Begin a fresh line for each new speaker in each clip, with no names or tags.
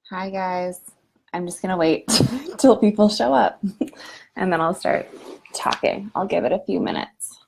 Hi guys. I'm just gonna wait till people show up and then I'll start talking. I'll give it a few minutes.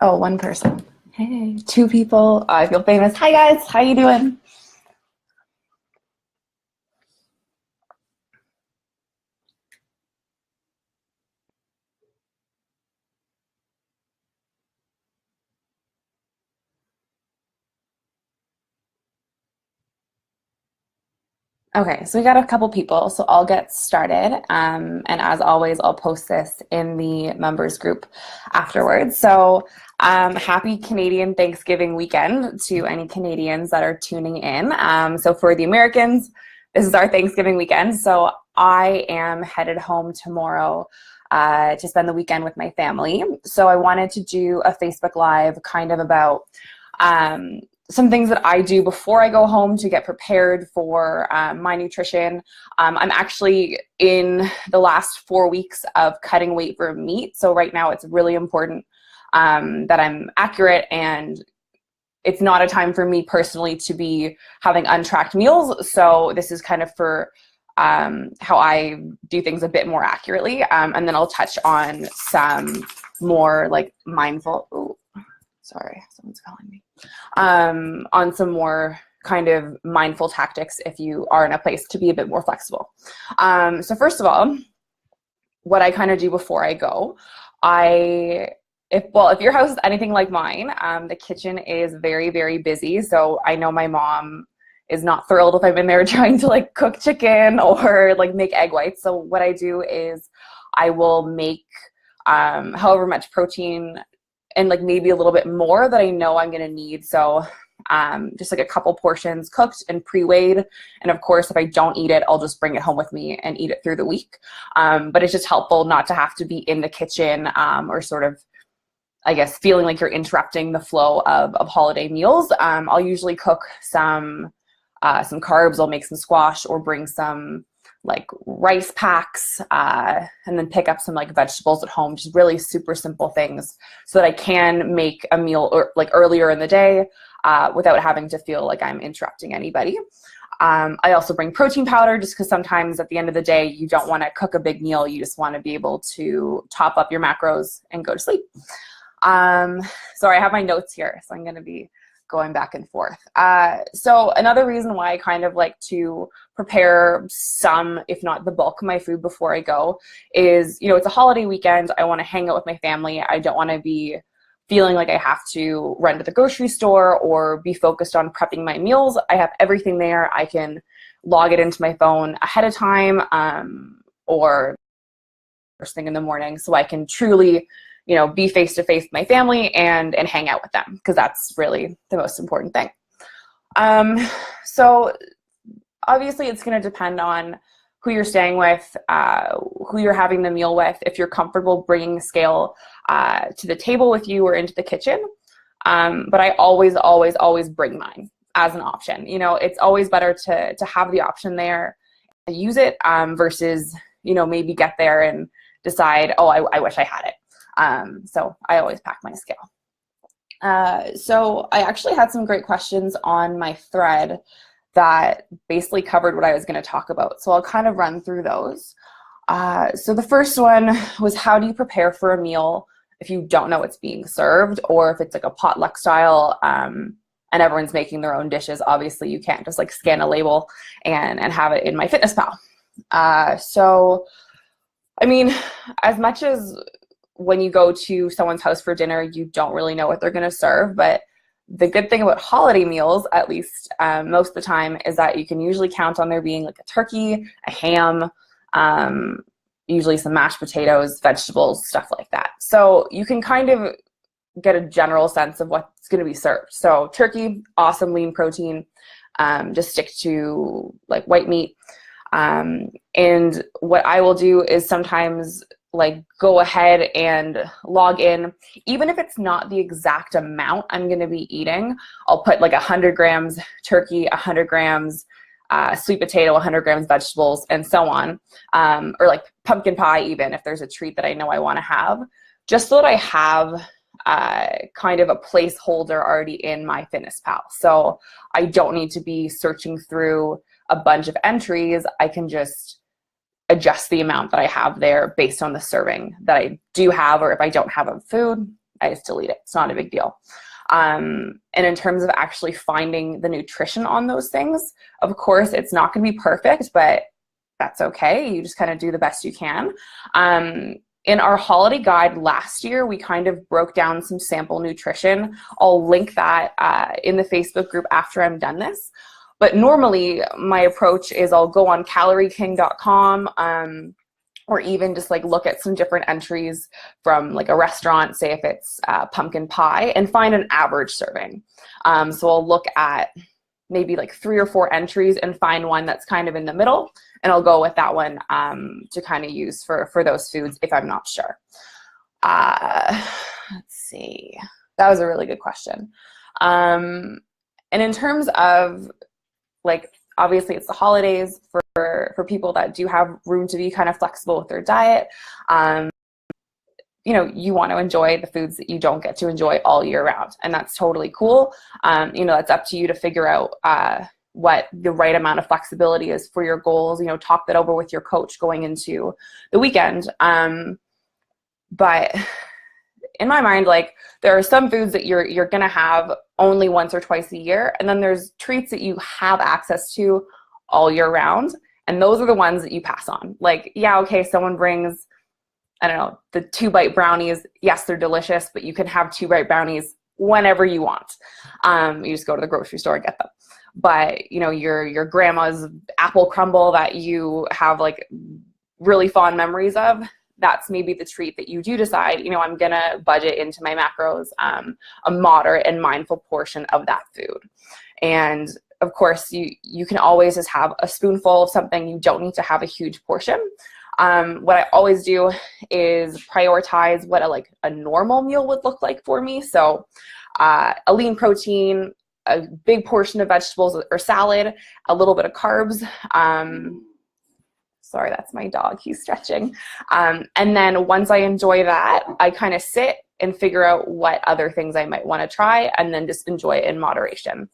Oh, one person. Hey, two people. I feel famous. Hi guys, how you doing? Okay, so we got a couple people, so I'll get started. And as always, I'll post this in the members group afterwards. So happy Canadian Thanksgiving weekend to any Canadians that are tuning in. So for the Americans, this is our Thanksgiving weekend. So I am headed home tomorrow to spend the weekend with my family. So I wanted to do a Facebook Live kind of about um, some things that I do before I go home to get prepared for my nutrition. I'm actually in the last 4 weeks of cutting weight for meat. So right now it's really important that I'm accurate, and it's not a time for me personally to be having untracked meals. So this is kind of for how I do things a bit more accurately. And then I'll touch on some more like mindful, ooh, sorry, someone's calling me, on some more kind of mindful tactics if you are in a place to be a bit more flexible. So first of all, what I kind of do before I go, if your house is anything like mine, the kitchen is very, very busy. So I know my mom is not thrilled if I'm in there trying to like cook chicken or like make egg whites. So what I do is I will make however much protein and like maybe a little bit more that I know I'm gonna need. So just like a couple portions cooked and pre-weighed. And of course, if I don't eat it, I'll just bring it home with me and eat it through the week. But it's just helpful not to have to be in the kitchen or sort of, I guess, feeling like you're interrupting the flow of holiday meals. I'll usually cook some carbs. I'll make some squash or bring some like rice packs and then pick up some like vegetables at home, just really super simple things so that I can make a meal or like earlier in the day without having to feel like I'm interrupting anybody. I also bring protein powder just because sometimes at the end of the day, you don't want to cook a big meal. You just want to be able to top up your macros and go to sleep. Sorry, I have my notes here, so I'm going to be going back and forth. So another reason why I kind of like to prepare some, if not the bulk of my food before I go is, it's a holiday weekend. I want to hang out with my family. I don't want to be feeling like I have to run to the grocery store or be focused on prepping my meals. I have everything there. I can log it into my phone ahead of time or first thing in the morning, so I can truly be face to face with my family and hang out with them, because that's really the most important thing. So obviously it's going to depend on who you're staying with, who you're having the meal with, if you're comfortable bringing a scale to the table with you or into the kitchen. But I always, always, always bring mine as an option. It's always better to have the option there and use it versus, maybe get there and decide, oh, I wish I had it. So I always pack my scale. So I actually had some great questions on my thread that basically covered what I was going to talk about. So I'll kind of run through those. So the first one was, how do you prepare for a meal if you don't know what's being served, or if it's like a potluck style and everyone's making their own dishes? Obviously you can't just like scan a label and have it in MyFitnessPal. So, I mean, as much as when you go to someone's house for dinner, you don't really know what they're going to serve. But the good thing about holiday meals, at least most of the time, is that you can usually count on there being like a turkey, a ham, usually some mashed potatoes, vegetables, stuff like that. So you can kind of get a general sense of what's going to be served. So turkey, awesome lean protein. Just stick to like white meat. And what I will do is sometimes like go ahead and log in, even if it's not the exact amount I'm going to be eating. I'll put like 100 grams turkey, 100 grams sweet potato, 100 grams vegetables, and so on. Or like pumpkin pie, even if there's a treat that I know I want to have, just so that I have kind of a placeholder already in MyFitnessPal. So I don't need to be searching through a bunch of entries. I can just adjust the amount that I have there based on the serving that I do have, or if I don't have of food, I still eat it. It's not a big deal. And in terms of actually finding the nutrition on those things, of course, it's not going to be perfect, but that's okay. You just kind of do the best you can. In our holiday guide last year, we kind of broke down some sample nutrition. I'll link that in the Facebook group after I'm done this. But normally my approach is I'll go on calorieking.com or even just like look at some different entries from like a restaurant, say if it's pumpkin pie, and find an average serving. So I'll look at maybe like 3 or 4 entries and find one that's kind of in the middle, and I'll go with that one to kind of use for those foods if I'm not sure. Let's see. That was a really good question. And in terms of like, obviously it's the holidays for people that do have room to be kind of flexible with their diet. You know, you want to enjoy the foods that you don't get to enjoy all year round, and that's totally cool. You know, it's up to you to figure out what the right amount of flexibility is for your goals. You know, talk that over with your coach going into the weekend. But in my mind, like, there are some foods that you're gonna have only once or twice a year, and then there's treats that you have access to all year round, and those are the ones that you pass on. Like, yeah, okay, someone brings, I don't know, the 2-bite brownies. Yes, they're delicious, but you can have 2-bite brownies whenever you want. You just go to the grocery store and get them. But, you know, your grandma's apple crumble that you have like really fond memories of, that's maybe the treat that you do decide, you know, I'm gonna budget into my macros a moderate and mindful portion of that food. And of course, you can always just have a spoonful of something. You don't need to have a huge portion. What I always do is prioritize what a normal meal would look like for me. So a lean protein, a big portion of vegetables or salad, a little bit of carbs. Sorry, that's my dog. He's stretching. And then once I enjoy that, I kind of sit and figure out what other things I might want to try, and then just enjoy it in moderation.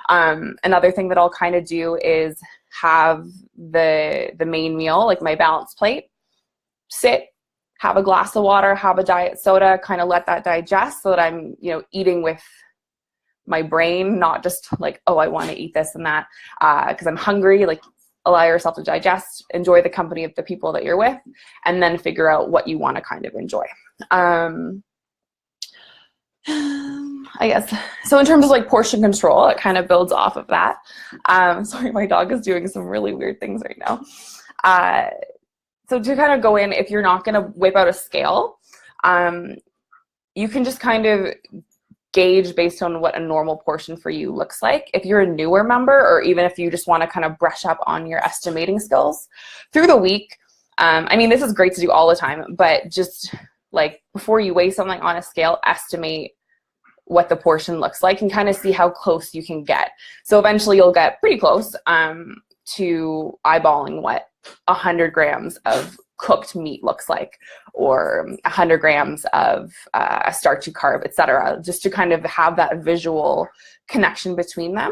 Another thing that I'll kind of do is have the main meal, like my balanced plate, sit, have a glass of water, have a diet soda, kind of let that digest so that I'm, you know, eating with my brain, not just like, oh, I want to eat this and that because I'm hungry. Like, allow yourself to digest, enjoy the company of the people that you're with, and then figure out what you want to kind of enjoy. I guess. So in terms of like portion control, it kind of builds off of that. Sorry, my dog is doing some really weird things right now. So to kind of go in, if you're not going to whip out a scale, you can just kind of gauge based on what a normal portion for you looks like. If you're a newer member, or even if you just want to kind of brush up on your estimating skills through the week, I mean, this is great to do all the time, but just like before you weigh something on a scale, estimate what the portion looks like and kind of see how close you can get. So eventually you'll get pretty close to eyeballing what 100 grams of cooked meat looks like, or 100 grams of a starchy carb, etc., just to kind of have that visual connection between them.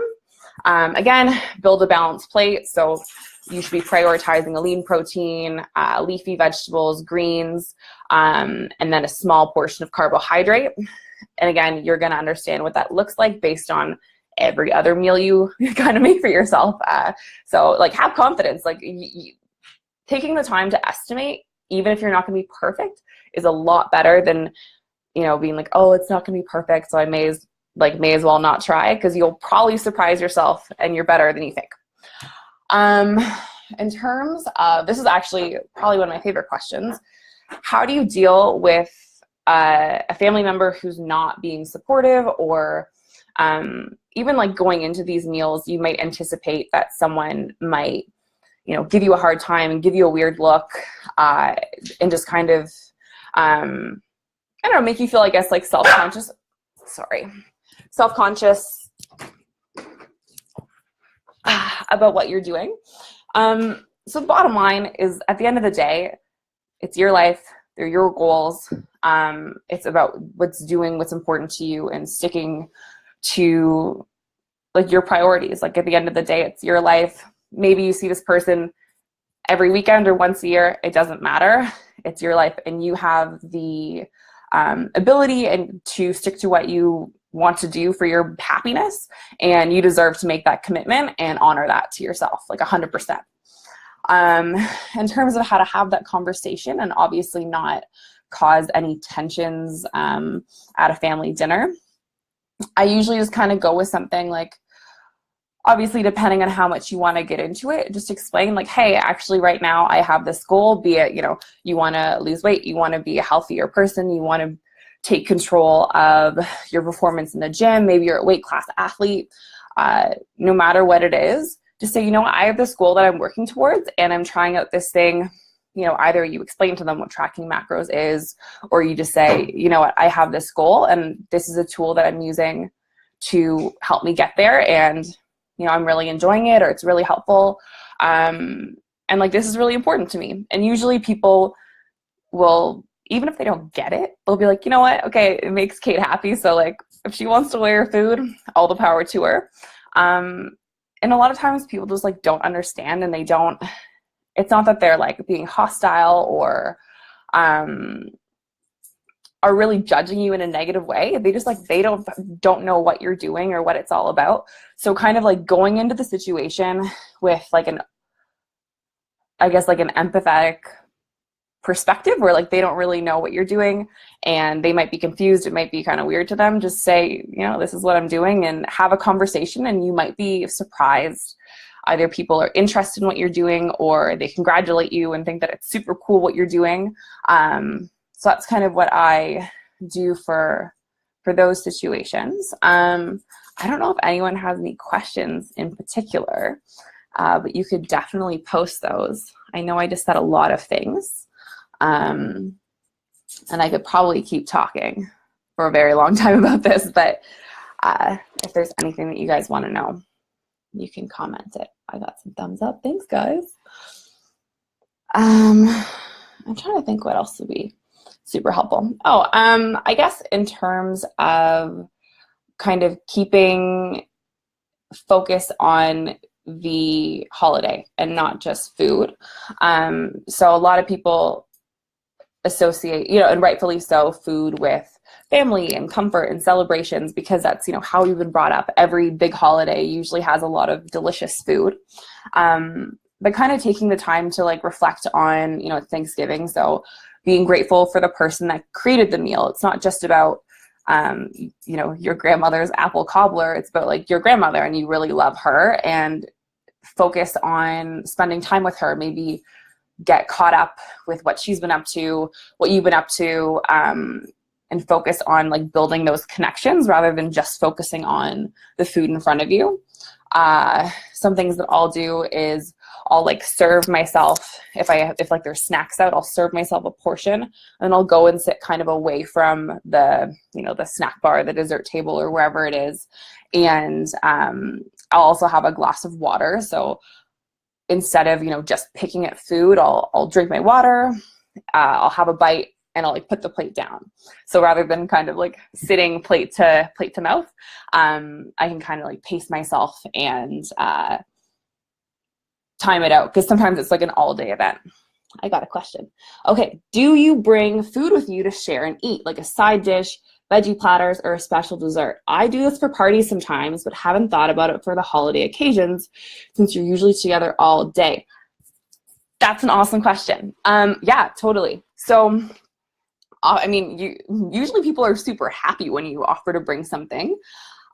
Again, build a balanced plate. So you should be prioritizing a lean protein, leafy vegetables, greens, and then a small portion of carbohydrate. And again, you're going to understand what that looks like based on every other meal you kind of make for yourself. So like, have confidence. Like, taking the time to estimate, even if you're not going to be perfect, is a lot better than, you know, being like, oh, it's not going to be perfect, so I may as well not try, because you'll probably surprise yourself and you're better than you think. In terms of, this is actually probably one of my favorite questions, how do you deal with a family member who's not being supportive, or even like going into these meals, you might anticipate that someone might, give you a hard time and give you a weird look, and just kind of, I don't know, make you feel, I guess, like self-conscious about what you're doing. So the bottom line is, at the end of the day, it's your life, they're your goals. It's about what's important to you and sticking to like your priorities. Like at the end of the day, it's your life. Maybe you see this person every weekend or once a year, it doesn't matter. It's your life, and you have the ability and to stick to what you want to do for your happiness, and you deserve to make that commitment and honor that to yourself, like 100%. In terms of how to have that conversation and obviously not cause any tensions at a family dinner, I usually just kind of go with something like, obviously depending on how much you want to get into it, just explain like, hey, actually right now I have this goal, be it, you want to lose weight, you want to be a healthier person, you want to take control of your performance in the gym, maybe you're a weight class athlete, no matter what it is, just say, I have this goal that I'm working towards and I'm trying out this thing. Either you explain to them what tracking macros is, or you just say, what, I have this goal and this is a tool that I'm using to help me get there, and I'm really enjoying it, or it's really helpful, and like this is really important to me. And usually people will, even if they don't get it, they'll be like, you know what, okay, it makes Kate happy, so like if she wants to wear food, all the power to her. And a lot of times people just like don't understand, and it's not that they're like being hostile or are really judging you in a negative way. They just like, they don't know what you're doing or what it's all about. So kind of like going into the situation with like an empathetic perspective, where like they don't really know what you're doing and they might be confused, it might be kind of weird to them, just say, this is what I'm doing, and have a conversation, and you might be surprised. Either people are interested in what you're doing, or they congratulate you and think that it's super cool what you're doing. So that's kind of what I do for those situations. I don't know if anyone has any questions in particular, but you could definitely post those. I know I just said a lot of things, and I could probably keep talking for a very long time about this, but if there's anything that you guys want to know, you can comment it. I got some thumbs up. Thanks, guys. I'm trying to think what else would be super helpful. I guess in terms of kind of keeping focus on the holiday and not just food. So a lot of people associate, and rightfully so, food with family and comfort and celebrations, because that's, how we've been brought up. Every big holiday usually has a lot of delicious food. But kind of taking the time to like reflect on, Thanksgiving. So being grateful for the person that created the meal. It's not just about, your grandmother's apple cobbler. It's about like your grandmother, and you really love her, and focus on spending time with her. Maybe get caught up with what she's been up to, what you've been up to, and focus on like building those connections rather than just focusing on the food in front of you. Some things that I'll do is I'll like serve myself, if like there's snacks out, I'll serve myself a portion, and I'll go and sit kind of away from the, the snack bar, the dessert table, or wherever it is. And I'll also have a glass of water. So instead of, just picking at food, I'll drink my water, I'll have a bite, and I'll like put the plate down. So rather than kind of like sitting plate to mouth, I can kind of like pace myself and time it out, because sometimes it's like an all-day event. I got a question. Okay, do you bring food with you to share and eat, like a side dish, veggie platters, or a special dessert? I do this for parties sometimes, but haven't thought about it for the holiday occasions, since you're usually together all day. That's an awesome question. Yeah, totally. So usually people are super happy when you offer to bring something.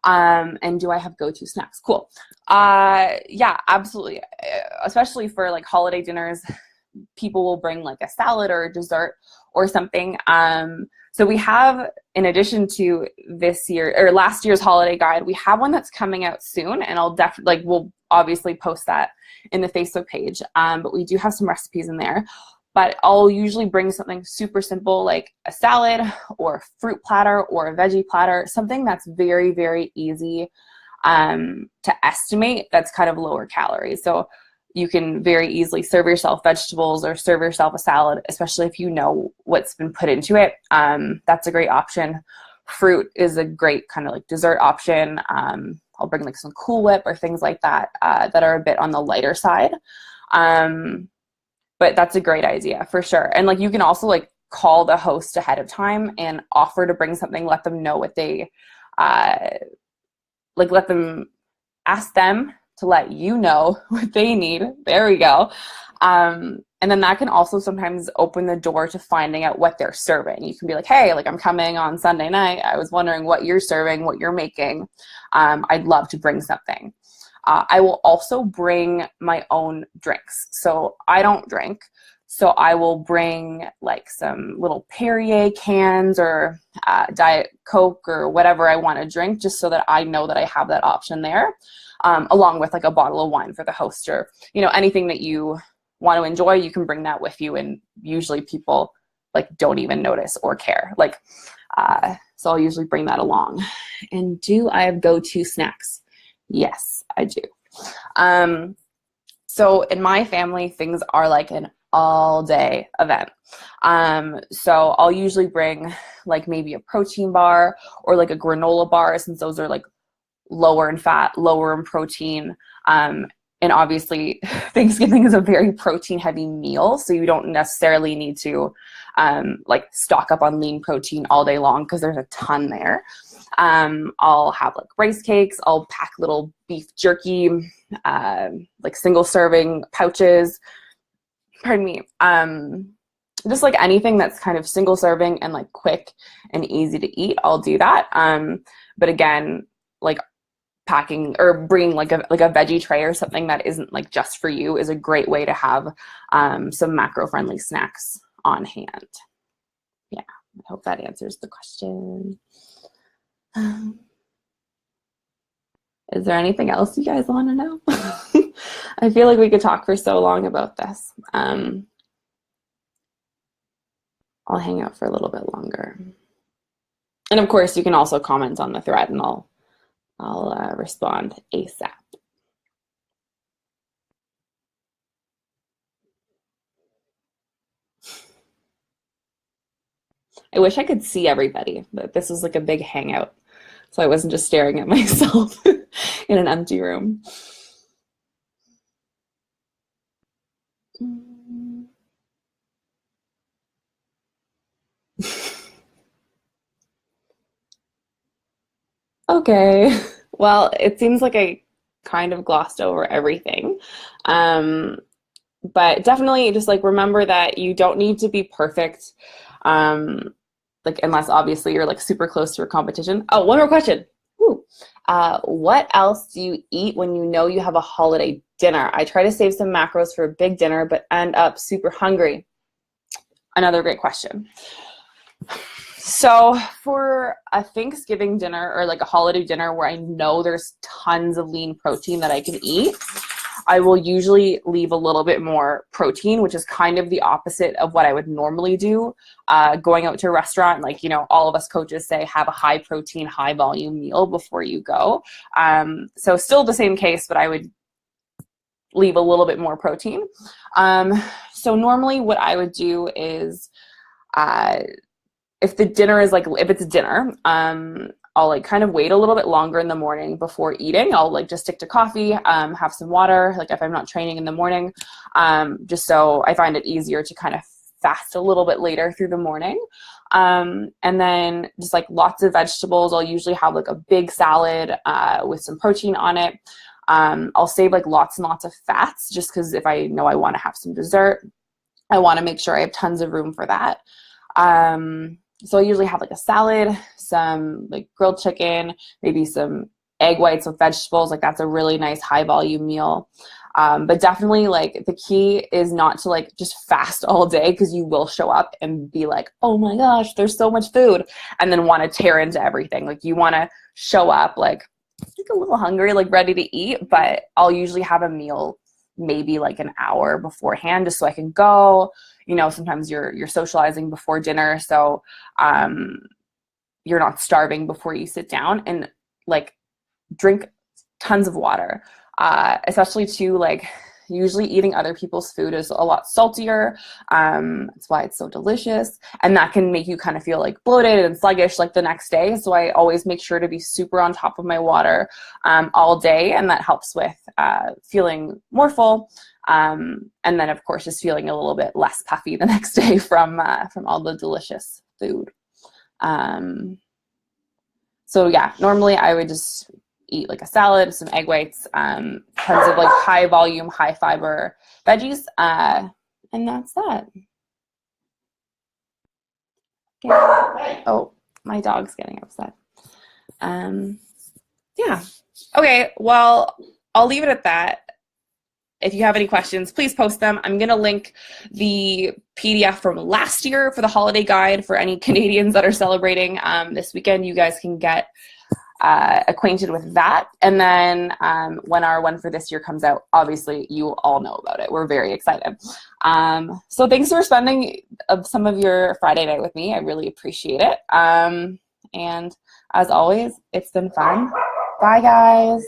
And do I have go-to snacks? Cool. Yeah, absolutely. Especially for like holiday dinners, people will bring like a salad or a dessert or something. So we have, in addition to this year or last year's holiday guide, we have one that's coming out soon, and I'll definitely, like, we'll obviously post that in the Facebook page. But we do have some recipes in there. But I'll usually bring something super simple like a salad or a fruit platter or a veggie platter, something that's very, very easy to estimate, that's kind of lower calories. So you can very easily serve yourself vegetables or serve yourself a salad, especially if you know what's been put into it. That's a great option. Fruit is a great kind of like dessert option. I'll bring like some Cool Whip or things like that that are a bit on the lighter side. But that's a great idea for sure. And like you can also like call the host ahead of time and offer to bring something, let them know what they let them ask them to let you know what they need. There we go. And then that can also sometimes open the door to finding out what they're serving. You can be like, hey, like I'm coming on Sunday night. I was wondering what you're serving, what you're making. I'd love to bring something. I will also bring my own drinks. So I don't drink. So I will bring like some little Perrier cans or Diet Coke or whatever I want to drink, just so that I know that I have that option there, along with like a bottle of wine for the host, or, you know, anything that you want to enjoy, you can bring that with you. And usually people like don't even notice or care. Like, so I'll usually bring that along. And do I have go-to snacks? Yes, I do. So in my family, things are like an all-day event. So I'll usually bring like maybe a protein bar or like a granola bar, since those are like lower in fat, lower in protein. And obviously Thanksgiving is a very protein heavy meal, so you don't necessarily need to like stock up on lean protein all day long, because there's a ton there. I'll have like rice cakes. I'll pack little beef jerky, like single serving pouches. Pardon me. Just like anything that's kind of single serving and like quick and easy to eat, I'll do that. But again, like packing or bringing like a veggie tray or something that isn't like just for you is a great way to have some macro friendly snacks on hand. Yeah, I hope that answers the question. Is there anything else you guys want to know? I feel like we could talk for so long about this. I'll hang out for a little bit longer. And of course, you can also comment on the thread, and I'll respond ASAP. I wish I could see everybody, but this is like a big hangout, so I wasn't just staring at myself in an empty room. Okay, well, it seems like I kind of glossed over everything. But definitely just like remember that you don't need to be perfect. Like unless obviously you're like super close to a competition. Oh, one more question. Ooh. What else do you eat when you know you have a holiday dinner? I try to save some macros for a big dinner, but end up super hungry. Another great question. So for a Thanksgiving dinner or like a holiday dinner where I know there's tons of lean protein that I can eat, I will usually leave a little bit more protein, which is kind of the opposite of what I would normally do going out to a restaurant. Like, you know, all of us coaches say have a high protein, high volume meal before you go. So still the same case, but I would leave a little bit more protein. So normally what I would do is if the dinner is like, if it's a dinner, I'll like kind of wait a little bit longer in the morning before eating. I'll like just stick to coffee, have some water, like if I'm not training in the morning, just so I find it easier to kind of fast a little bit later through the morning. And then just like lots of vegetables. I'll usually have like a big salad with some protein on it. I'll save like lots and lots of fats, just because if I know I want to have some dessert, I want to make sure I have tons of room for that. So I usually have like a salad, some like grilled chicken, maybe some egg whites with vegetables. Like that's a really nice high volume meal. But definitely like the key is not to like just fast all day, because you will show up and be like, oh my gosh, there's so much food, and then want to tear into everything. Like you want to show up like a little hungry, like ready to eat, but I'll usually have a meal maybe like an hour beforehand just so I can go. You know, sometimes you're socializing before dinner, so you're not starving before you sit down. And like drink tons of water, especially too, like usually eating other people's food is a lot saltier. That's why it's so delicious, and that can make you kind of feel like bloated and sluggish like the next day. So I always make sure to be super on top of my water all day, and that helps with feeling more full, and then of course just feeling a little bit less puffy the next day from all the delicious food. So yeah, normally I would just eat like a salad, some egg whites, tons of like high volume, high fiber veggies, and that's that. Yeah. Oh, my dog's getting upset. Yeah. Okay, well, I'll leave it at that. If you have any questions, please post them. I'm going to link the PDF from last year for the holiday guide for any Canadians that are celebrating this weekend. You guys can get acquainted with that. And then when our one for this year comes out, obviously you all know about it. We're very excited. So thanks for spending some of your Friday night with me. I really appreciate it. And as always, it's been fun. Bye, guys.